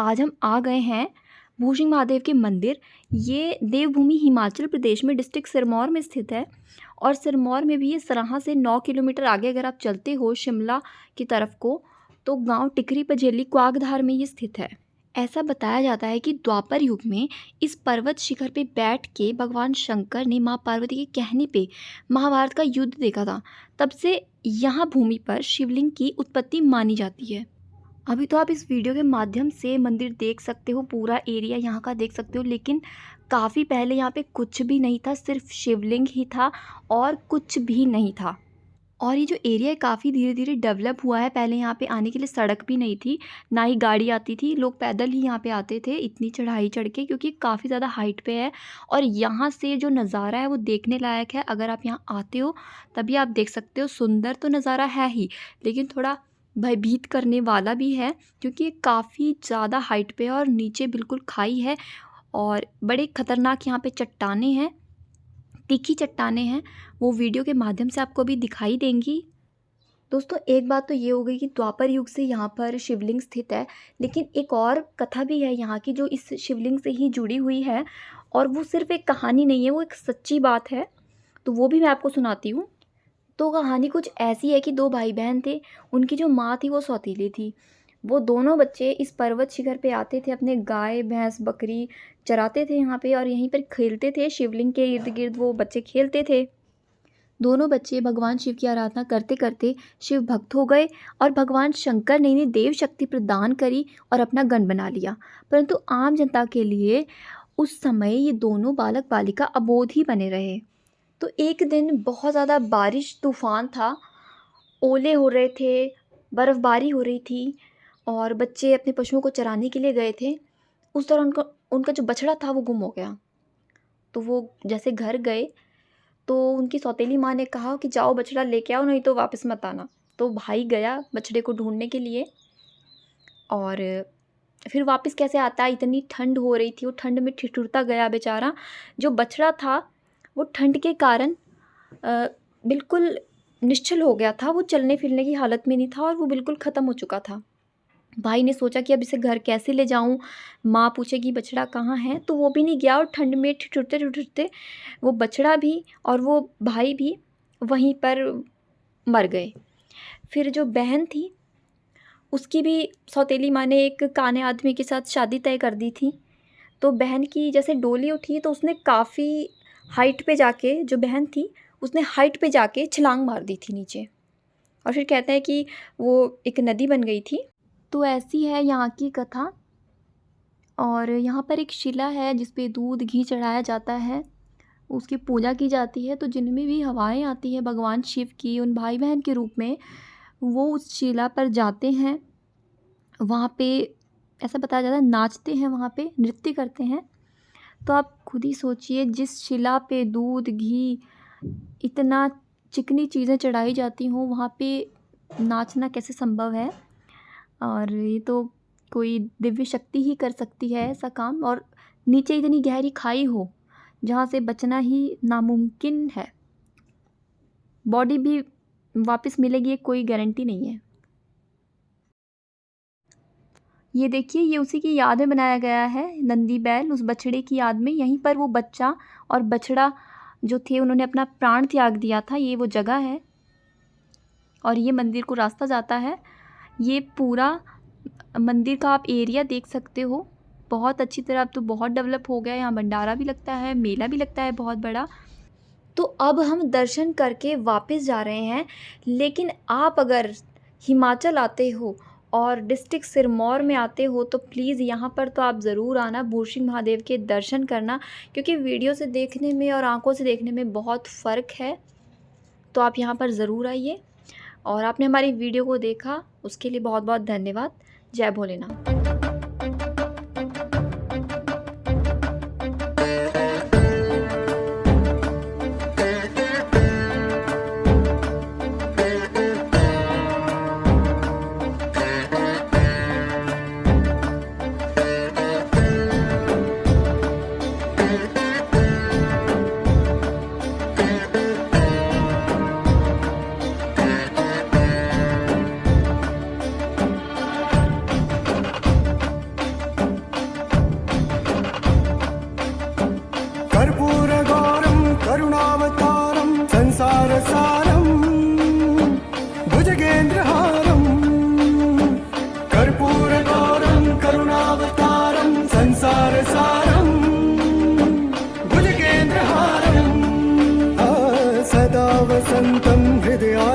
आज हम आ गए हैं भूसिंह महादेव के मंदिर। ये देवभूमि हिमाचल प्रदेश में डिस्ट्रिक्ट सिरमौर में स्थित है और सिरमौर में भी ये सराहां से 9 किलोमीटर आगे अगर आप चलते हो शिमला की तरफ को तो गांव टिकरी पजेली क्वागधार में ये स्थित है। ऐसा बताया जाता है कि द्वापर युग में इस पर्वत शिखर पे बैठ के भगवान शंकर ने माँ पार्वती के कहने पे महाभारत का युद्ध देखा था। तब से यहाँ भूमि पर शिवलिंग की उत्पत्ति मानी जाती है। अभी तो आप इस वीडियो के माध्यम से मंदिर देख सकते हो, पूरा एरिया यहाँ का देख सकते हो, लेकिन काफ़ी पहले यहाँ पे कुछ भी नहीं था, सिर्फ शिवलिंग ही था और कुछ भी नहीं था। और ये जो एरिया है काफ़ी धीरे धीरे डेवलप हुआ है। पहले यहाँ पे आने के लिए सड़क भी नहीं थी, ना ही गाड़ी आती थी, लोग पैदल ही यहाँ पे आते थे इतनी चढ़ाई चढ़ के, क्योंकि काफ़ी ज़्यादा हाइट पे है। और यहाँ से जो नज़ारा है वो देखने लायक है। अगर आप यहाँ आते हो तभी आप देख सकते हो। सुंदर तो नज़ारा है ही, लेकिन थोड़ा भयभीत करने वाला भी है, क्योंकि ये काफ़ी ज़्यादा हाइट पे है और नीचे बिल्कुल खाई है और बड़े ख़तरनाक यहाँ पे चट्टानें हैं, तीखी चट्टानें हैं। वो वीडियो के माध्यम से आपको भी दिखाई देंगी। दोस्तों, एक बात तो ये हो गई कि द्वापर युग से यहाँ पर शिवलिंग स्थित है, लेकिन एक और कथा भी है यहाँ की जो इस शिवलिंग से ही जुड़ी हुई है, और वो सिर्फ एक कहानी नहीं है, वो एक सच्ची बात है। तो वो भी मैं आपको सुनाती हूँ। तो कहानी कुछ ऐसी है कि 2 भाई बहन थे। उनकी जो माँ थी वो सौतीली थी। वो दोनों बच्चे इस पर्वत शिखर पे आते थे, अपने गाय भैंस बकरी चराते थे यहाँ पे और यहीं पर खेलते थे। शिवलिंग के इर्द गिर्द वो बच्चे खेलते थे। दोनों बच्चे भगवान शिव की आराधना करते करते शिव भक्त हो गए और भगवान शंकर ने इन्हें देव शक्ति प्रदान करी और अपना गण बना लिया। परंतु आम जनता के लिए उस समय ये दोनों बालक बालिका अबोध ही बने रहे। तो एक दिन बहुत ज़्यादा बारिश तूफ़ान था, ओले हो रहे थे, बर्फ़बारी हो रही थी और बच्चे अपने पशुओं को चराने के लिए गए थे। उस दौरान उनका जो बछड़ा था वो गुम हो गया। तो वो जैसे घर गए तो उनकी सौतेली माँ ने कहा कि जाओ बछड़ा लेके आओ, नहीं तो वापस मत आना। तो भाई गया बछड़े को ढूंढने के लिए, और फिर वापस कैसे आता, इतनी ठंड हो रही थी, वो ठंड में ठिठुरता गया बेचारा। जो बछड़ा था वो ठंड के कारण बिल्कुल निश्चल हो गया था, वो चलने फिरने की हालत में नहीं था और वो बिल्कुल ख़त्म हो चुका था। भाई ने सोचा कि अब इसे घर कैसे ले जाऊं, माँ पूछेगी बछड़ा कहाँ है, तो वो भी नहीं गया और ठंड में ठिठुरते ठिठुरते वो बछड़ा भी और वो भाई भी वहीं पर मर गए। फिर जो बहन थी उसकी भी सौतेली माँ ने एक काने आदमी के साथ शादी तय कर दी थी। तो बहन की जैसे डोली उठी तो उसने काफ़ी हाइट पे जाके, जो बहन थी उसने हाइट पे जाके छलांग मार दी थी नीचे, और फिर कहते हैं कि वो एक नदी बन गई थी। तो ऐसी है यहाँ की कथा। और यहाँ पर एक शिला है जिस पे दूध घी चढ़ाया जाता है, उसकी पूजा की जाती है। तो जिनमें भी हवाएं आती हैं भगवान शिव की उन भाई बहन के रूप में, वो उस शिला पर जाते हैं। वहाँ पे ऐसा बताया जाता है नाचते हैं, वहाँ पे नृत्य करते हैं। तो आप खुद ही सोचिए, जिस शिला पे दूध घी इतना चिकनी चीज़ें चढ़ाई जाती हों, वहाँ पे नाचना कैसे संभव है। और ये तो कोई दिव्य शक्ति ही कर सकती है ऐसा काम। और नीचे इतनी गहरी खाई हो जहाँ से बचना ही नामुमकिन है। बॉडी भी वापस मिलेगी ये कोई गारंटी नहीं है। ये देखिए, ये उसी की याद में बनाया गया है, नंदी बैल, उस बछड़े की याद में। यहीं पर वो बच्चा और बछड़ा जो थे उन्होंने अपना प्राण त्याग दिया था। ये वो जगह है और ये मंदिर को रास्ता जाता है। ये पूरा मंदिर का आप एरिया देख सकते हो बहुत अच्छी तरह। अब तो बहुत डेवलप हो गया, यहाँ भंडारा भी लगता है, मेला भी लगता है बहुत बड़ा। तो अब हम दर्शन करके वापस जा रहे हैं। लेकिन आप अगर हिमाचल आते हो और डिस्ट्रिक्ट सिरमौर में आते हो तो प्लीज़ यहाँ पर तो आप ज़रूर आना, भूसिंह महादेव के दर्शन करना, क्योंकि वीडियो से देखने में और आंखों से देखने में बहुत फ़र्क है। तो आप यहाँ पर ज़रूर आइए। और आपने हमारी वीडियो को देखा उसके लिए बहुत बहुत धन्यवाद। जय भोलेनाथ। संसारसारं भुजगेन्द्रहारं कर्पूरगौरं करुणावतारं संसारसारं भुजगेन्द्रहारं सदा वसन्तं हृदया